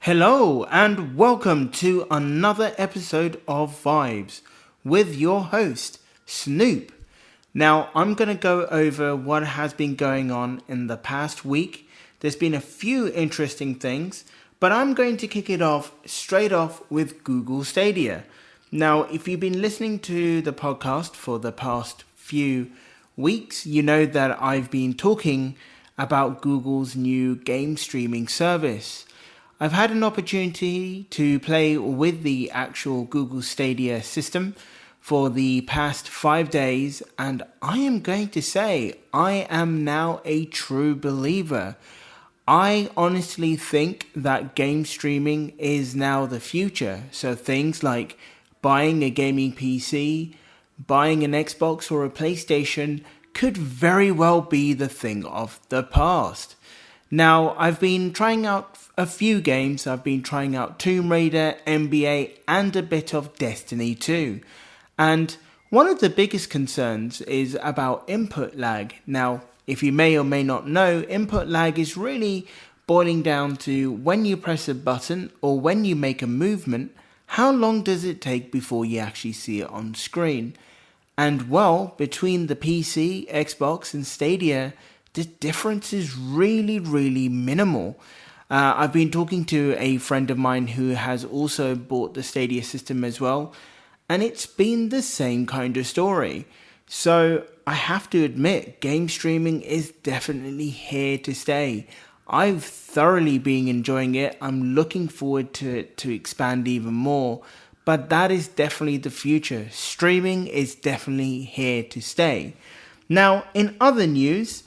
Hello and welcome to another episode of Vibes with your host, Snoop. Now, I'm going to go over what has been going on in the past week. There's been a few interesting things, but I'm going to kick it off straight off with Google Stadia. Now, if you've been listening to the podcast for the past few weeks, you know that I've been talking about Google's new game streaming service. I've had an opportunity to play with the actual Google Stadia system for the past 5 days, and I am going to say I am now a true believer. I honestly think that game streaming is now the future. So things like buying a gaming PC, buying an Xbox or a PlayStation could very well be the thing of the past. Now, I've been trying out a few games. I've been trying out Tomb Raider, NBA, and a bit of Destiny 2. And one of the biggest concerns is about input lag. Now, if you may or may not know, input lag is really boiling down to when you press a button or when you make a movement, how long does it take before you actually see it on screen? And well, between the PC, Xbox, and Stadia, the difference is really minimal. I've been talking to a friend of mine who has also bought the Stadia system as well, and it's been the same kind of story. So I have to admit, game streaming is definitely here to stay. I've thoroughly been enjoying it. I'm looking forward to it to expand even more, but that is definitely the future. Streaming is definitely here to stay. Now, in other news,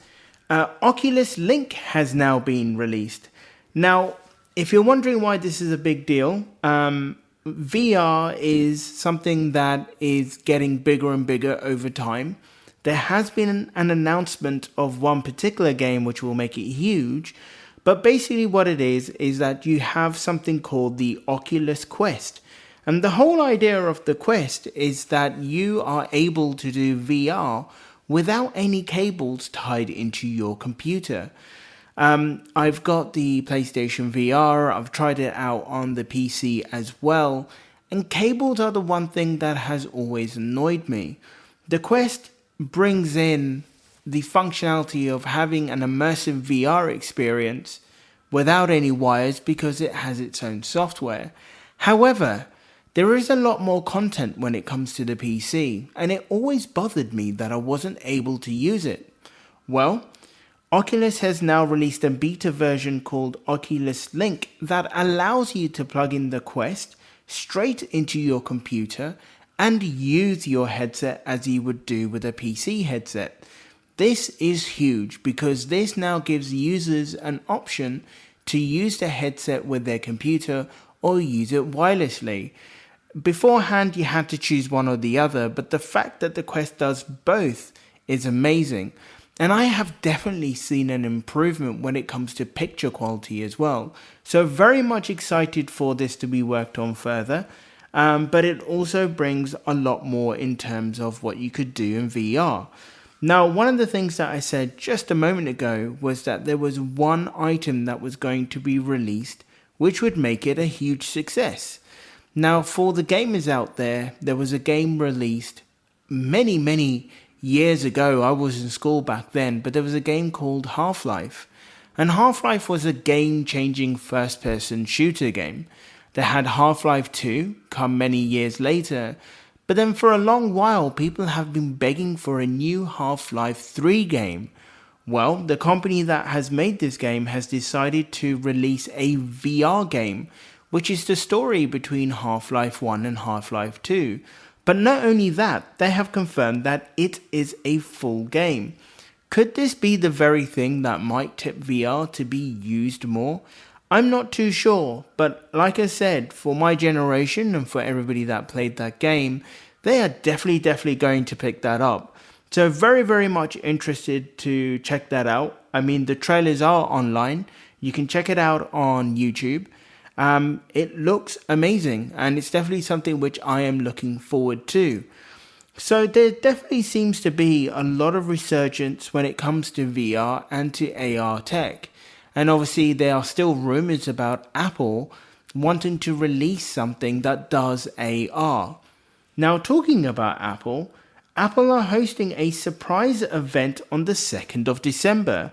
Oculus Link has now been released. Now, if you're wondering why this is a big deal, VR is something that is getting bigger and bigger over time. There has been an announcement of one particular game which will make it huge, but basically what it is that you have something called the Oculus Quest. And the whole idea of the Quest is that you are able to do VR without any cables tied into your computer. I've got the PlayStation VR, I've tried it out on the PC as well, and cables are the one thing that has always annoyed me. The Quest brings in the functionality of having an immersive VR experience without any wires because it has its own software. However, there is a lot more content when it comes to the PC, and it always bothered me that I wasn't able to use it. Well, Oculus has now released a beta version called Oculus Link that allows you to plug in the Quest straight into your computer and use your headset as you would do with a PC headset. This is huge because this now gives users an option to use the headset with their computer or use it wirelessly. Beforehand, you had to choose one or the other, but the fact that the Quest does both is amazing. And I have definitely seen an improvement when it comes to picture quality as well. So very much excited for this to be worked on further. But it also brings a lot more in terms of what you could do in VR. Now, one of the things that I said just a moment ago was that there was one item that was going to be released, which would make it a huge success. Now, for the gamers out there, there was a game released many years ago. I was in school back then, but there was a game called Half-Life. And Half-Life was a game-changing first-person shooter game. They had Half-Life 2 come many years later, but then for a long while, people have been begging for a new Half-Life 3 game. Well, the company that has made this game has decided to release a VR game, which is the story between Half-Life 1 and Half-Life 2. But not only that, they have confirmed that it is a full game. Could this be the very thing that might tip VR to be used more? I'm not too sure, but like I said, for my generation and for everybody that played that game, they are definitely going to pick that up. So very, very much interested to check that out. I mean, the trailers are online. You can check it out on YouTube. It looks amazing, and it's definitely something which I am looking forward to. So there definitely seems to be a lot of resurgence when it comes to VR and to AR tech. And obviously there are still rumors about Apple wanting to release something that does AR. Now, talking about Apple, Apple are hosting a surprise event on the 2nd of December.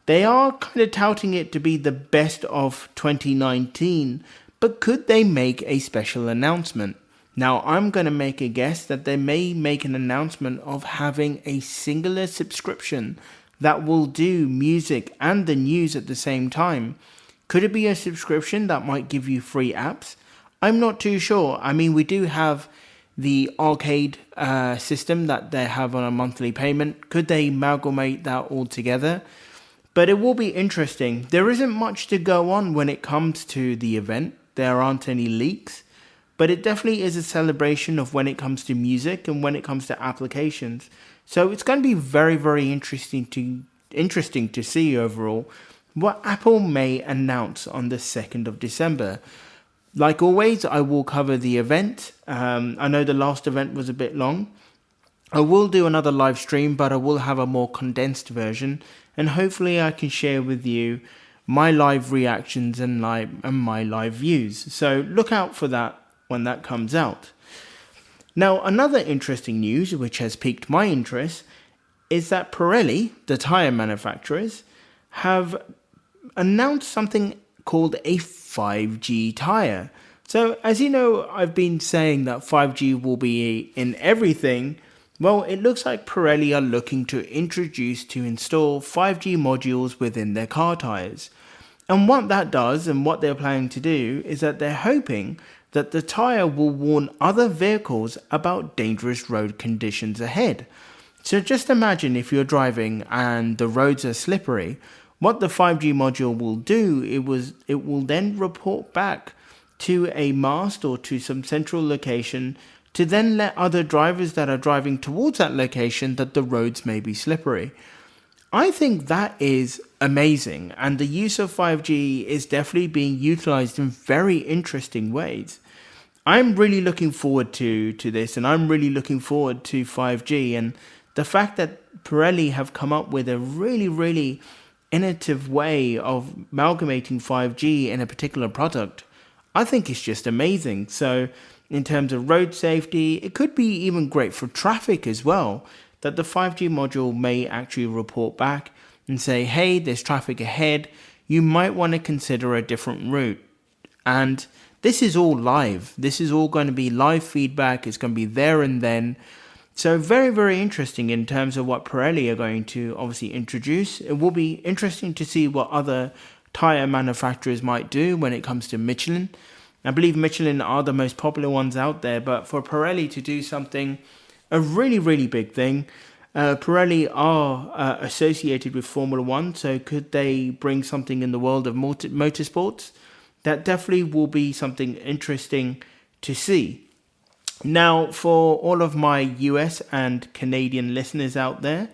They are kind of touting it to be the best of 2019, but could they make a special announcement? Now, I'm going to make a guess that they may make an announcement of having a singular subscription that will do music and the news at the same time. Could it be a subscription that might give you free apps? I'm not too sure. I mean, we do have the arcade system that they have on a monthly payment. Could they amalgamate that all together? But it will be interesting. There isn't much to go on when it comes to the event. There aren't any leaks. But it definitely is a celebration of when it comes to music and when it comes to applications. So it's going to be very, very interesting to see overall what Apple may announce on the 2nd of December. Like always, I will cover the event. I know the last event was a bit long. I will do another live stream, but I will have a more condensed version. And hopefully I can share with you my live reactions and my live views. So look out for that when that comes out. Now, another interesting news which has piqued my interest is that Pirelli, the tyre manufacturers, have announced something called a 5G tyre. So, as you know, I've been saying that 5G will be in everything. Well, it looks like Pirelli are looking to install 5G modules within their car tyres. And what that does and what they're planning to do is that they're hoping that the tyre will warn other vehicles about dangerous road conditions ahead. So just imagine if you're driving and the roads are slippery, what the 5G module will do, it will then report back to a mast or to some central location to then let other drivers that are driving towards that location that the roads may be slippery. I think that is amazing, and the use of 5G is definitely being utilized in very interesting ways. I'm really looking forward to this, and I'm really looking forward to 5G, and the fact that Pirelli have come up with a really, really innovative way of amalgamating 5G in a particular product, I think it's just amazing. So in terms of road safety, it could be even great for traffic as well, that the 5G module may actually report back and say, hey, there's traffic ahead, you might want to consider a different route. And this is all live. This is all going to be live feedback. It's going to be there and then. So very, very interesting in terms of what Pirelli are going to obviously introduce. It will be interesting to see what other tyre manufacturers might do when it comes to Michelin. I believe Michelin are the most popular ones out there, but for Pirelli to do something, a really, really big thing. Pirelli are associated with Formula One, so could they bring something in the world of motorsports? That definitely will be something interesting to see. Now, for all of my US and Canadian listeners out there,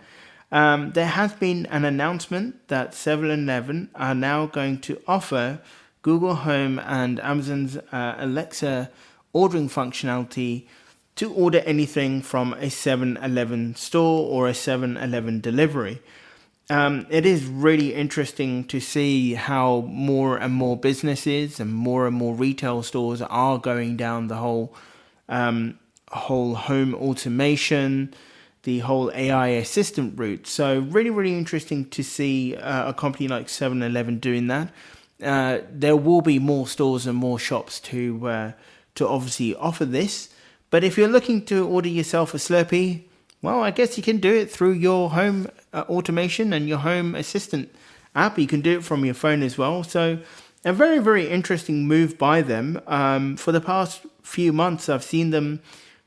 there has been an announcement that 7-Eleven are now going to offer Google Home and Amazon's Alexa ordering functionality to order anything from a 7-Eleven store or a 7-Eleven delivery. It is really interesting to see how more and more businesses and more retail stores are going down the whole home automation, the whole AI assistant route. So really, really interesting to see a company like 7-Eleven doing that. There will be more stores and more shops to obviously offer this. But if you're looking to order yourself a Slurpee, well, I guess you can do it through your home automation and your home assistant app. You can do it from your phone as well. So a very, very interesting move by them. For the past few months, I've seen them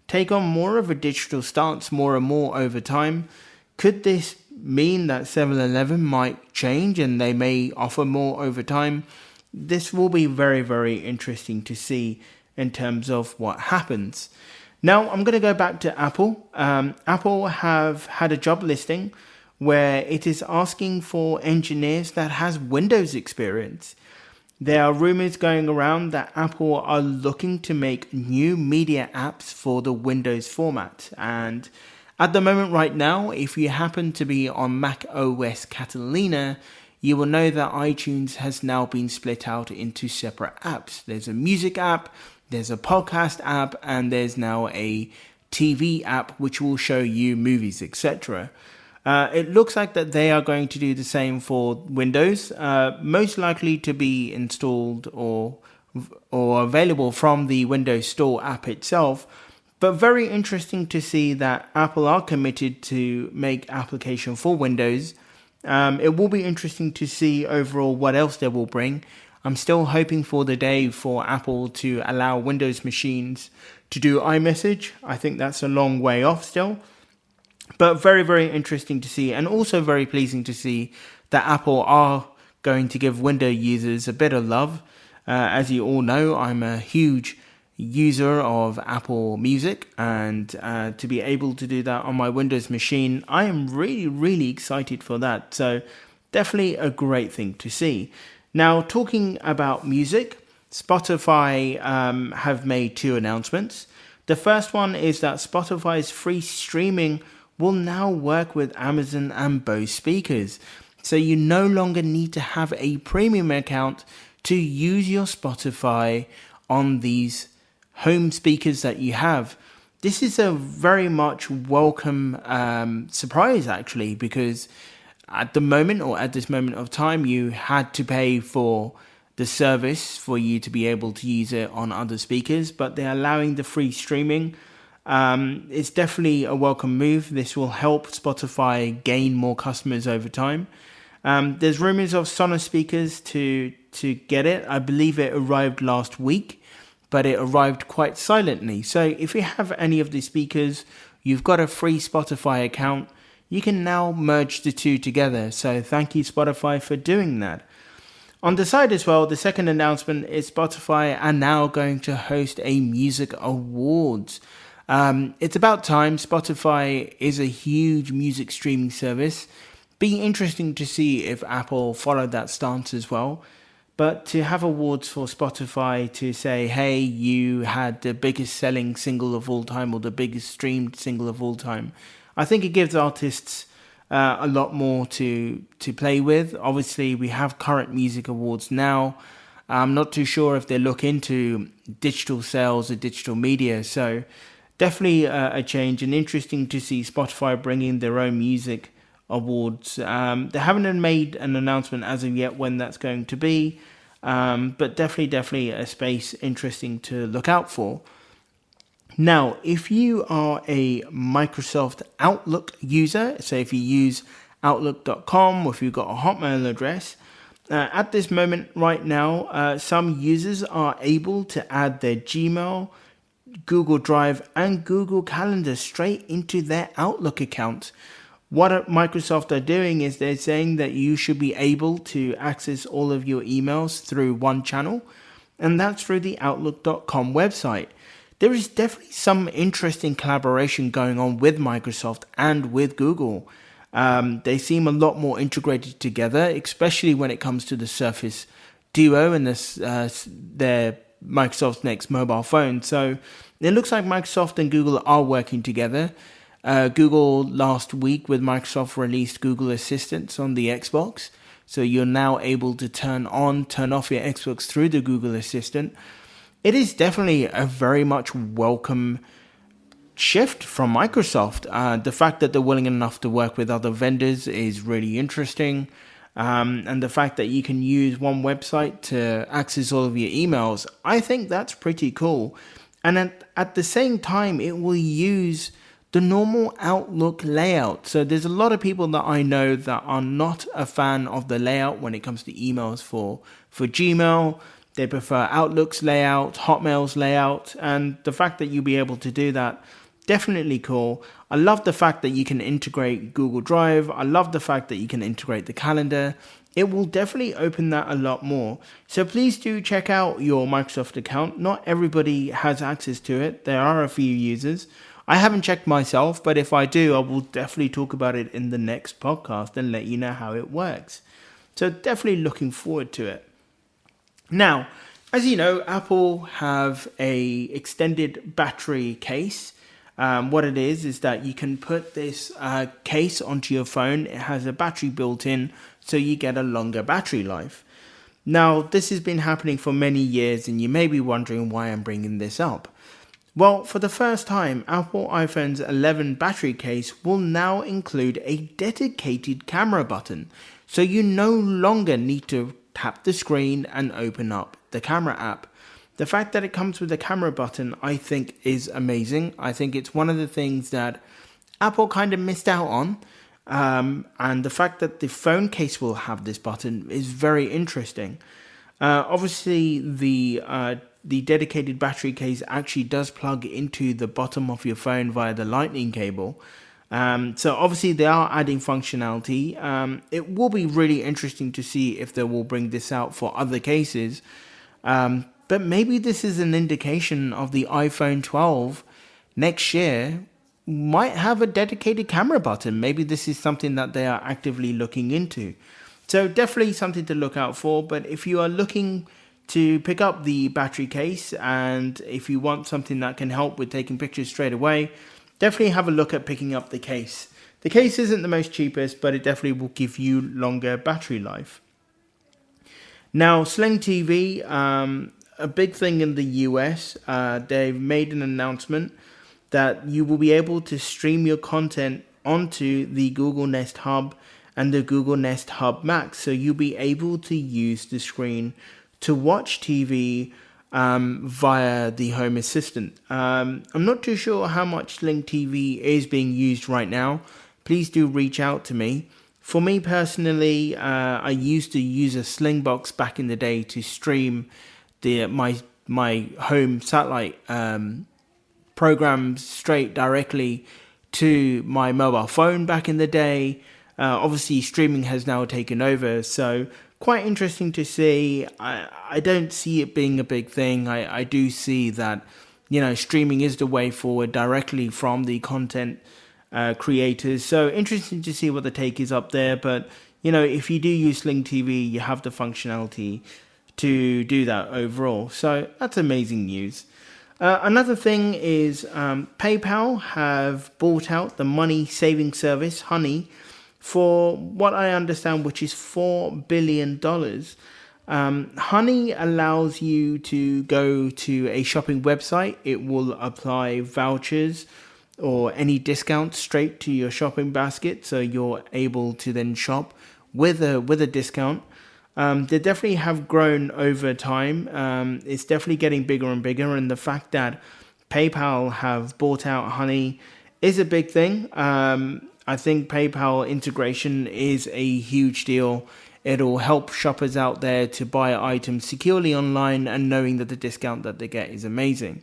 take on more of a digital stance more and more over time. Could this mean that 7-Eleven might change and they may offer more over time? This will be very, very interesting to see in terms of what happens. Now I'm going to go back to Apple. Apple have had a job listing where it is asking for engineers that has Windows experience. There are rumors going around that Apple are looking to make new media apps for the Windows format. And at the moment right now, if you happen to be on Mac OS Catalina, you will know that iTunes has now been split out into separate apps. There's a music app, there's a podcast app, and there's now a TV app which will show you movies, etc. It looks like that they are going to do the same for Windows, most likely to be installed or available from the Windows Store app itself. But very interesting to see that Apple are committed to make application for Windows. It will be interesting to see overall what else they will bring. I'm still hoping for the day for Apple to allow Windows machines to do iMessage. I think that's a long way off still. But very, very interesting to see, and also very pleasing to see that Apple are going to give Windows users a bit of love. As you all know, I'm a huge user of Apple Music, and to be able to do that on my Windows machine, I am really, really excited for that. So definitely a great thing to see. Now, talking about music, Spotify have made two announcements. The first one is that Spotify's free streaming will now work with Amazon and Bose speakers. So you no longer need to have a premium account to use your Spotify on these home speakers that you have. This is a very much welcome surprise, actually, because at the moment, or at this moment of time, you had to pay for the service for you to be able to use it on other speakers, but they're allowing the free streaming. It's definitely a welcome move. This will help Spotify gain more customers over time. There's rumors of Sonos speakers to get it. I believe it arrived last week, but it arrived quite silently. So if you have any of the speakers, you've got a free Spotify account, you can now merge the two together. So thank you, Spotify, for doing that. On the side as well, the second announcement is Spotify are now going to host a music awards. It's about time. Spotify is a huge music streaming service. Be interesting to see if Apple followed that stance as well. But to have awards for Spotify to say, hey, you had the biggest selling single of all time or the biggest streamed single of all time, I think it gives artists a lot more to play with. Obviously, we have current music awards now. I'm not too sure if they look into digital sales or digital media. So definitely a change, and interesting to see Spotify bringing their own music awards. They haven't made an announcement as of yet when that's going to be, but definitely a space interesting to look out for. Now, if you are a Microsoft Outlook user, so if you use Outlook.com or if you've got a Hotmail address, at this moment right now, some users are able to add their Gmail, Google Drive and Google Calendar straight into their Outlook account. What Microsoft are doing is they're saying that you should be able to access all of your emails through one channel, and that's through the Outlook.com website. There is definitely some interesting collaboration going on with Microsoft and with Google. They seem a lot more integrated together, especially when it comes to the Surface Duo and their Microsoft's next mobile phone. So it looks like Microsoft and Google are working together. Google last week with Microsoft released Google Assistant on the Xbox. So you're now able to turn off your Xbox through the Google Assistant. It is definitely a very much welcome shift from Microsoft. The fact that they're willing enough to work with other vendors is really interesting. And the fact that you can use one website to access all of your emails, I think that's pretty cool. And at the same time, it will use the normal Outlook layout. So there's a lot of people that I know that are not a fan of the layout when it comes to emails for Gmail. They prefer Outlook's layout, Hotmail's layout, and the fact that you'll be able to do that, definitely cool. I love the fact that you can integrate Google Drive. I love the fact that you can integrate the calendar. it will definitely open that a lot more. So please do check out your Microsoft account. Not everybody has access to it. There are a few users. I haven't checked myself, but if I do, I will definitely talk about it in the next podcast and let you know how it works. So definitely looking forward to it. Now, as you know, Apple have a extended battery case. What it is that you can put this case onto your phone. It has a battery built in, so you get a longer battery life. Now, this has been happening for many years, and you may be wondering why I'm bringing this up. Well, for the first time, Apple iPhone's 11 battery case will now include a dedicated camera button, so you no longer need to tap the screen and open up the camera app. The fact that it comes with a camera button, I think, is amazing. I think it's one of the things that Apple kind of missed out on. And the fact that the phone case will have this button is very interesting. Obviously, the dedicated battery case actually does plug into the bottom of your phone via the lightning cable. So obviously they are adding functionality. It will be really interesting to see if they will bring this out for other cases. But maybe this is an indication of the iPhone 12 next year might have a dedicated camera button. Maybe this is something that they are actively looking into. So definitely something to look out for. But if you are looking to pick up the battery case and if you want something that can help with taking pictures straight away, definitely have a look at picking up the case. The case isn't the most cheapest, but it definitely will give you longer battery life. Now, Sling TV, a big thing in the US, they've made an announcement that you will be able to stream your content onto the Google Nest Hub and the Google Nest Hub Max. So you'll be able to use the screen to watch TV via the Home Assistant. I'm not too sure how much Sling TV is being used right now. Please do reach out to me. For me personally, I used to use a Slingbox back in the day to stream my home satellite programs straight directly to my mobile phone back in the day. Obviously, streaming has now taken over, so quite interesting to see. I don't see it being a big thing. I do see that, streaming is the way forward directly from the content creators. So interesting to see what the take is up there. But, if you do use Sling TV, you have the functionality to do that overall. So that's amazing news. Another thing is PayPal have bought out the money saving service Honey for what I understand, which is $4 billion. Honey allows you to go to a shopping website. It will apply vouchers or any discounts straight to your shopping basket, so you're able to then shop with a discount. They definitely have grown over time. It's definitely getting bigger and bigger, and the fact that PayPal have bought out Honey is a big thing. I think PayPal integration is a huge deal. It'll help shoppers out there to buy items securely online and knowing that the discount that they get is amazing.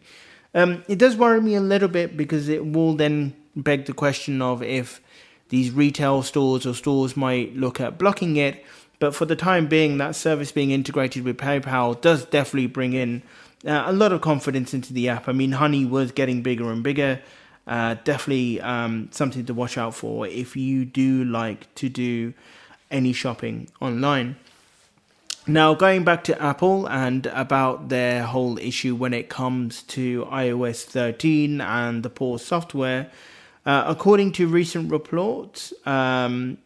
It does worry me a little bit because it will then beg the question of if these retail stores or stores might look at blocking it. But for the time being, that service being integrated with PayPal does definitely bring in a lot of confidence into the app. I mean, Honey was getting bigger and bigger. Definitely something to watch out for if you do like to do any shopping online. Now, going back to Apple and about their whole issue when it comes to iOS 13 and the poor software, according to recent reports, and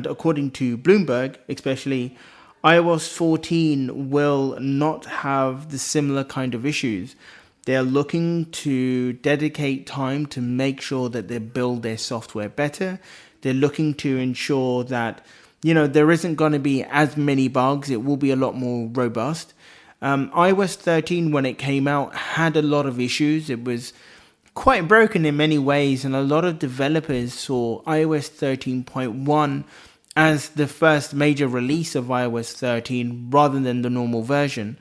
according to Bloomberg, especially, iOS 14 will not have the similar kind of issues. They're looking to dedicate time to make sure that they build their software better. They're looking to ensure that, there isn't going to be as many bugs. It will be a lot more robust. iOS 13, when it came out, had a lot of issues. It was quite broken in many ways, and a lot of developers saw iOS 13.1 as the first major release of iOS 13 rather than the normal version.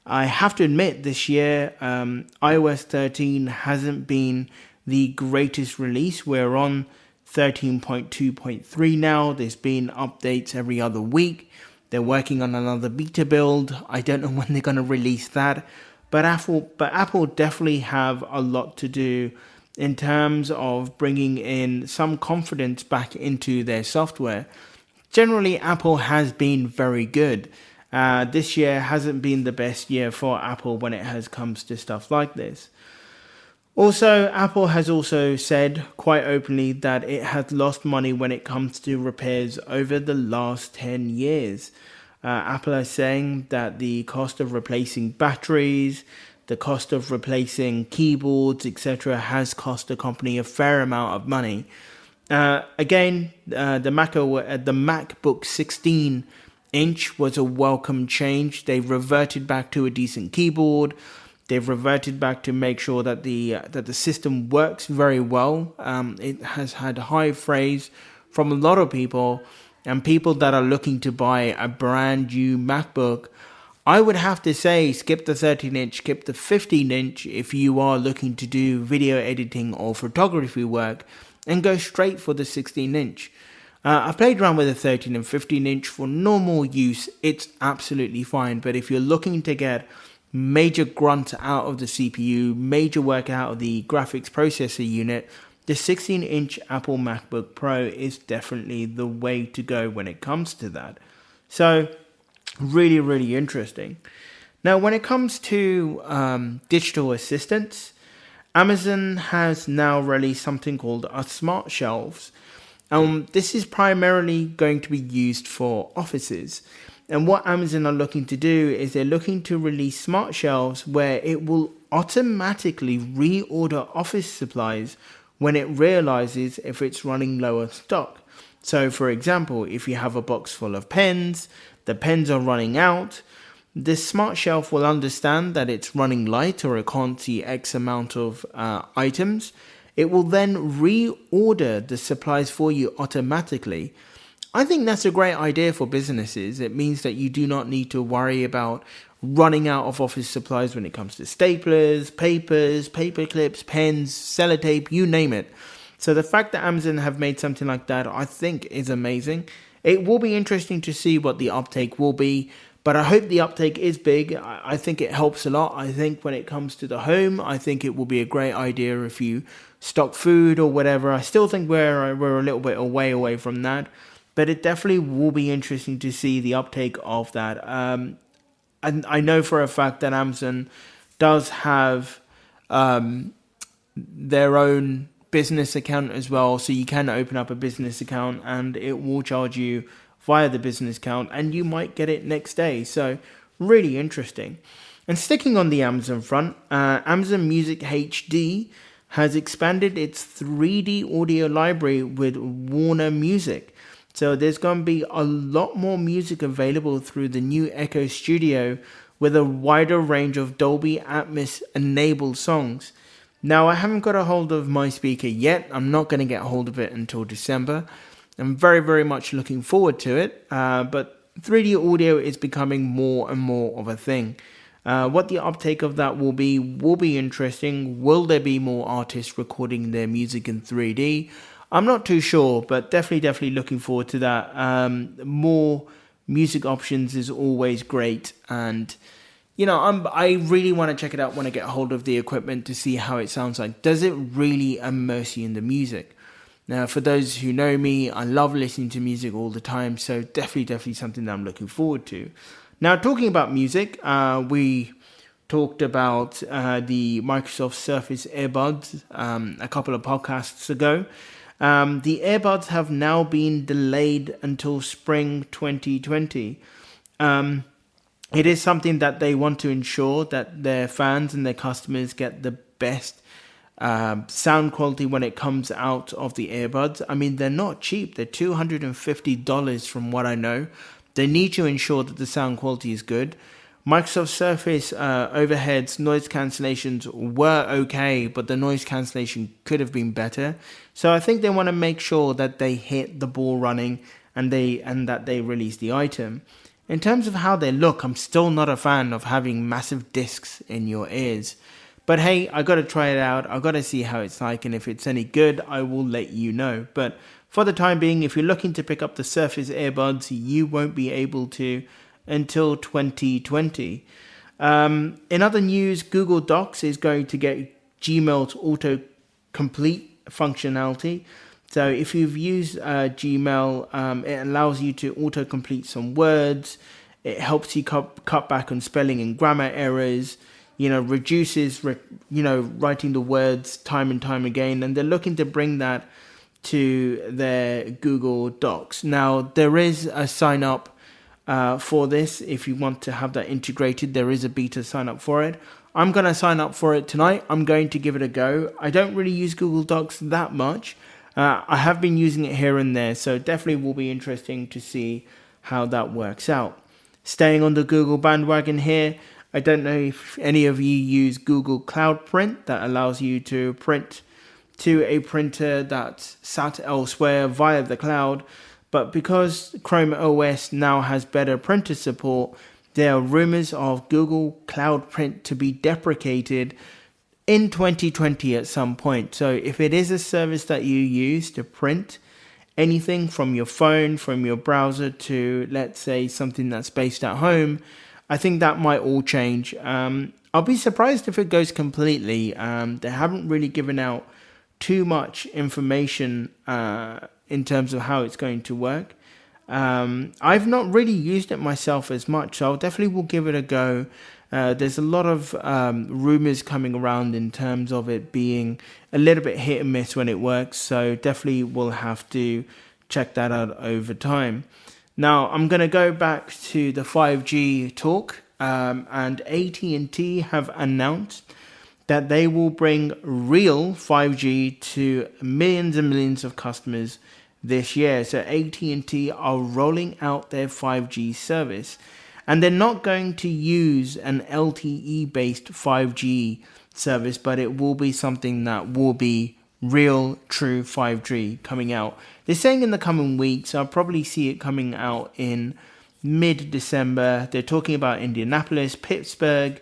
I have to admit, this year, iOS 13 hasn't been the greatest release. We're on 13.2.3 now. There's been updates every other week. They're working on another beta build. I don't know when they're going to release that. But Apple definitely have a lot to do in terms of bringing in some confidence back into their software. Generally, Apple has been very good. This year hasn't been the best year for Apple when it has comes to stuff like this. Also, Apple has also said quite openly that it has lost money when it comes to repairs over the last 10 years. Apple is saying that the cost of replacing batteries, the cost of replacing keyboards, etc., has cost the company a fair amount of money. The MacBook 16-inch was a welcome change. They've reverted back to a decent keyboard. They've reverted back to make sure that the system works very well. It has had high praise from a lot of people, and people that are looking to buy a brand new MacBook. I would have to say skip the 13-inch, skip the 15-inch if you are looking to do video editing or photography work, and go straight for the 16-inch. I've played around with a 13 and 15-inch for normal use. It's absolutely fine, but if you're looking to get major grunt out of the CPU, major work out of the graphics processor unit, the 16-inch Apple MacBook Pro is definitely the way to go when it comes to that. So, really, really interesting. Now, when it comes to digital assistants, Amazon has now released something called smart shelves. This is primarily going to be used for offices. And what Amazon are looking to do is they're looking to release smart shelves where it will automatically reorder office supplies when it realizes if it's running low on stock. So, for example, if you have a box full of pens, the pens are running out, this smart shelf will understand that it's running light or it can't see X amount of items. It will then reorder the supplies for you automatically. I think that's a great idea for businesses. It means that you do not need to worry about running out of office supplies when it comes to staplers, papers, paper clips, pens, sellotape, you name it. So the fact that Amazon have made something like that, I think is amazing. It will be interesting to see what the uptake will be, but I hope the uptake is big. I think it helps a lot. I think when it comes to the home, I think it will be a great idea if you stock food or whatever. I still think we're a little bit away from that. But it definitely will be interesting to see the uptake of that. And I know for a fact that Amazon does have their own business account as well. So you can open up a business account and it will charge you via the business account and you might get it next day. So really interesting. And sticking on the Amazon front, Amazon Music HD has expanded its 3D audio library with Warner Music. So there's going to be a lot more music available through the new Echo Studio with a wider range of Dolby Atmos enabled songs. Now, I haven't got a hold of my speaker yet. I'm not going to get a hold of it until December. I'm very, very much looking forward to it. But 3D audio is becoming more and more of a thing. What the uptake of that will be interesting. Will there be more artists recording their music in 3D? I'm not too sure, but definitely looking forward to that. More music options is always great, and I really want to check it out when I get hold of the equipment to see how it sounds like. Does it really immerse you in the music? Now, for those who know me, I love listening to music all the time, so definitely something that I'm looking forward to. Now, talking about music, we talked about the Microsoft Surface earbuds a couple of podcasts ago. The earbuds have now been delayed until spring 2020. It is something that they want to ensure that their fans and their customers get the best sound quality when it comes out of the earbuds. I mean, they're not cheap. They're $250 from what I know. They need to ensure that the sound quality is good. Microsoft Surface overheads noise cancellations were okay, but the noise cancellation could have been better. So I think they want to make sure that they hit the ball running and that they release the item. In terms of how they look, I'm still not a fan of having massive discs in your ears. But hey, I got to try it out. I got to see how it's like, and if it's any good, I will let you know. But for the time being, if you're looking to pick up the Surface earbuds, you won't be able to until 2020. In other news, Google Docs is going to get Gmail's autocomplete functionality. So if you've used Gmail, it allows you to autocomplete some words. It helps you cut back on spelling and grammar errors. Reduces writing the words time and time again. And they're looking to bring that to their Google Docs. Now, there is a sign up for this. If you want to have that integrated, there is a beta sign up for it. I'm going to sign up for it tonight. I'm going to give it a go. I don't really use Google Docs that much. I have been using it here and there, so definitely will be interesting to see how that works out. Staying on the Google bandwagon here, I don't know if any of you use Google Cloud Print. That allows you to print to a printer that's sat elsewhere via the cloud. But because Chrome OS now has better printer support, there are rumors of Google Cloud Print to be deprecated in 2020 at some point. So if it is a service that you use to print anything from your phone, from your browser to, let's say, something that's based at home, I think that might all change. I'll be surprised if it goes completely. They haven't really given out too much information in terms of how it's going to work. I've not really used it myself as much, so I definitely will give it a go. There's a lot of rumors coming around in terms of it being a little bit hit and miss when it works, so definitely will have to check that out over time. Now, I'm going to go back to the 5G talk, and AT&T have announced that they will bring real 5G to millions and millions of customers this year. So AT&T are rolling out their 5G service, and they're not going to use an LTE-based 5G service, but it will be something that will be real, true 5G coming out. They're saying in the coming weeks. I'll probably see it coming out in mid-December. They're talking about Indianapolis, Pittsburgh,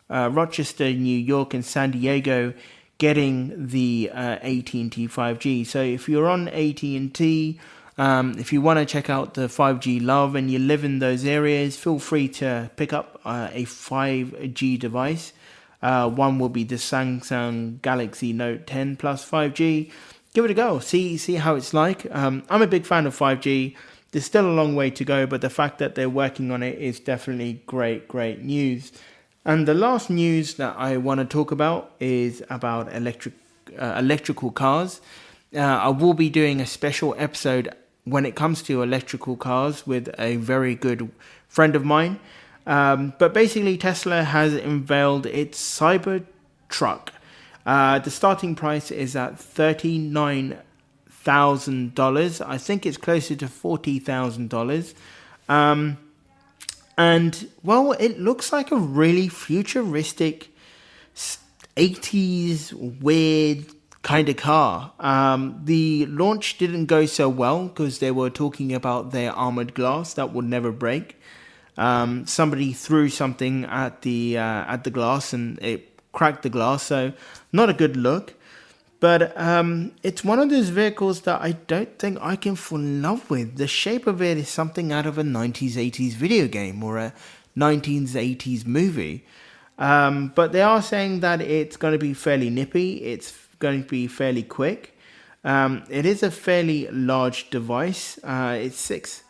Rochester, New York, and San Diego getting the AT&T 5G. So if you're on AT&T, if you want to check out the 5G love and you live in those areas, feel free to pick up a 5G device. One will be the Samsung Galaxy Note 10 Plus 5G. Give it a go. See how it's like. I'm a big fan of 5G. There's still a long way to go, but the fact that they're working on it is definitely great news. And the last news that I want to talk about is about electrical cars. I will be doing a special episode when it comes to electrical cars with a very good friend of mine. But basically, Tesla has unveiled its Cybertruck. The starting price is at $39,000. I think it's closer to $40,000. And, well, it looks like a really futuristic 80s weird kind of car. The launch didn't go so well because they were talking about their armored glass that would never break. Somebody threw something at the glass and it cracked the glass, so not a good look. But it's one of those vehicles that I don't think I can fall in love with. The shape of it is something out of a 90s, 80s video game or a 19s, 80s movie. But they are saying that it's going to be fairly nippy. It's going to be fairly quick. It is a fairly large device. It sits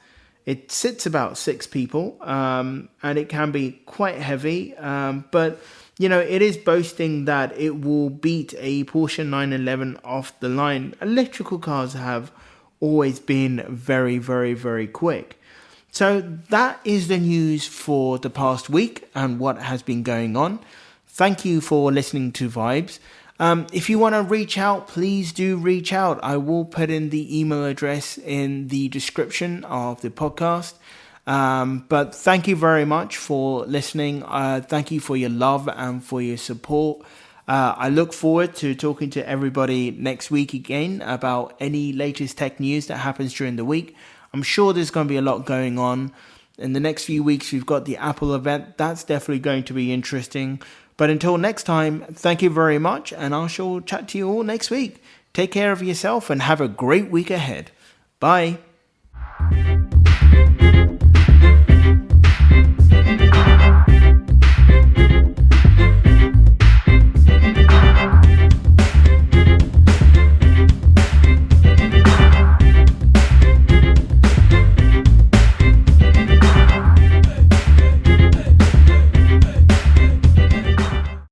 about 6 people, and it can be quite heavy. But you know, it is boasting that it will beat a Porsche 911 off the line. Electrical cars have always been very, very, very quick. So that is the news for the past week and what has been going on. Thank you for listening to Vibes. If you want to reach out, please do reach out. I will put in the email address in the description of the podcast. But thank you very much for listening. Thank you for your love and for your support. I look forward to talking to everybody next week again about any latest tech news that happens during the week. I'm sure there's going to be a lot going on. In the next few weeks, we've got the Apple event. That's definitely going to be interesting. But until next time, thank you very much, and I shall chat to you all next week. Take care of yourself and have a great week ahead. Bye.